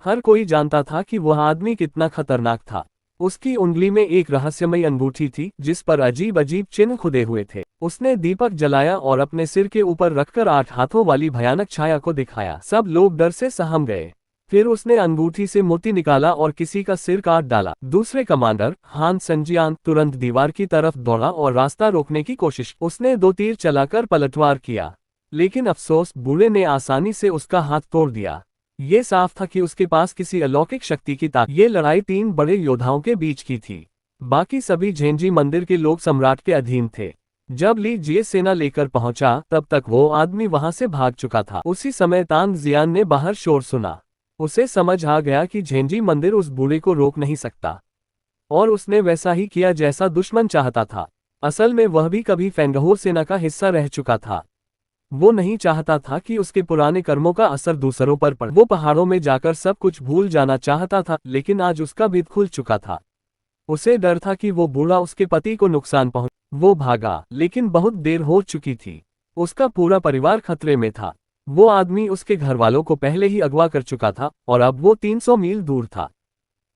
हर कोई जानता था कि वह आदमी कितना खतरनाक था। उसकी उंगली में एक रहस्यमयी अंगूठी थी जिस पर अजीब अजीब चिन्ह खुदे हुए थे। उसने दीपक जलाया और अपने सिर के ऊपर रखकर 8 हाथों वाली भयानक छाया को दिखाया। सब लोग डर से सहम गए। फिर उसने अंगूठी से मोती निकाला और किसी का सिर काट डाला। दूसरे कमांडर हान संजियान तुरंत दीवार की तरफ दौड़ा और रास्ता रोकने की कोशिश। उसने 2 तीर चलाकर पलटवार किया, लेकिन अफसोस बूढ़े ने आसानी से उसका हाथ तोड़ दिया। ये साफ था कि उसके पास किसी अलौकिक शक्ति की ताकत। ये लड़ाई 3 बड़े योद्धाओं के बीच की थी। बाकी सभी झेंजी मंदिर के लोग सम्राट के अधीन थे। जब ली जिये सेना लेकर पहुंचा तब तक वो आदमी वहां से भाग चुका था। उसी समय तांग जियान ने बाहर शोर सुना। उसे समझ आ गया कि झेंजी मंदिर उस बूढ़े को रोक नहीं सकता, और उसने वैसा ही किया जैसा दुश्मन चाहता था। असल में वह भी कभी फेंगहो सेना का हिस्सा रह चुका था। वो नहीं चाहता था कि उसके पुराने कर्मों का असर दूसरों पर पड़े। वो पहाड़ों में जाकर सब कुछ भूल जाना चाहता था, लेकिन आज उसका भेद खुल चुका था। उसे डर था कि वो बूढ़ा उसके पति को नुकसान पहुंच। वो भागा, लेकिन बहुत देर हो चुकी थी। उसका पूरा परिवार खतरे में था। वो आदमी उसके घरवालों को पहले ही अगवा कर चुका था और अब वो 300 मील दूर था।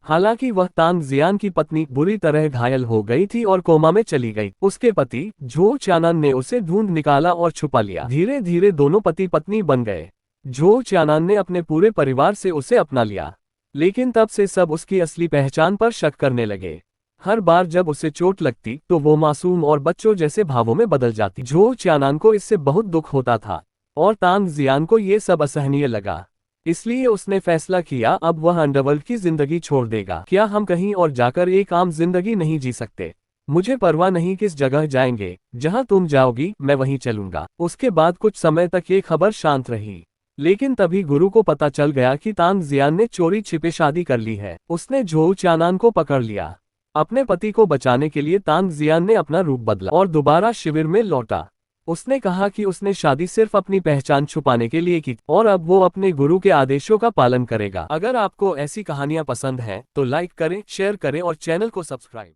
हालांकि वह तांग जियान की पत्नी बुरी तरह घायल हो गई थी और कोमा में चली गई। उसके पति झो चानन ने उसे ढूंढ निकाला और छुपा लिया। धीरे धीरे दोनों पति पत्नी बन गए। झो चानन ने अपने पूरे परिवार से उसे अपना लिया, लेकिन तब से सब उसकी असली पहचान पर शक करने लगे। हर बार जब उसे चोट लगती तो वो मासूम और बच्चों जैसे भावों में बदल जाती। झो चानन को इससे बहुत दुख होता था और तांग जियान को ये सब असहनीय लगा। इसलिए उसने फैसला किया अब वह अंडरवर्ल्ड की जिंदगी छोड़ देगा। क्या हम कहीं और जाकर एक आम जिंदगी नहीं जी सकते? मुझे परवाह नहीं किस जगह जाएंगे, जहां तुम जाओगी मैं वहीं चलूंगा। उसके बाद कुछ समय तक ये खबर शांत रही, लेकिन तभी गुरु को पता चल गया कि तांग जियान ने चोरी छिपे शादी कर ली है। उसने झो चानन को पकड़ लिया। अपने पति को बचाने के लिए तांग जियान ने अपना रूप बदला और दोबारा शिविर में लौटा। उसने कहा कि उसने शादी सिर्फ अपनी पहचान छुपाने के लिए की और अब वो अपने गुरु के आदेशों का पालन करेगा। अगर आपको ऐसी कहानियां पसंद हैं तो लाइक करें, शेयर करें और चैनल को सब्सक्राइब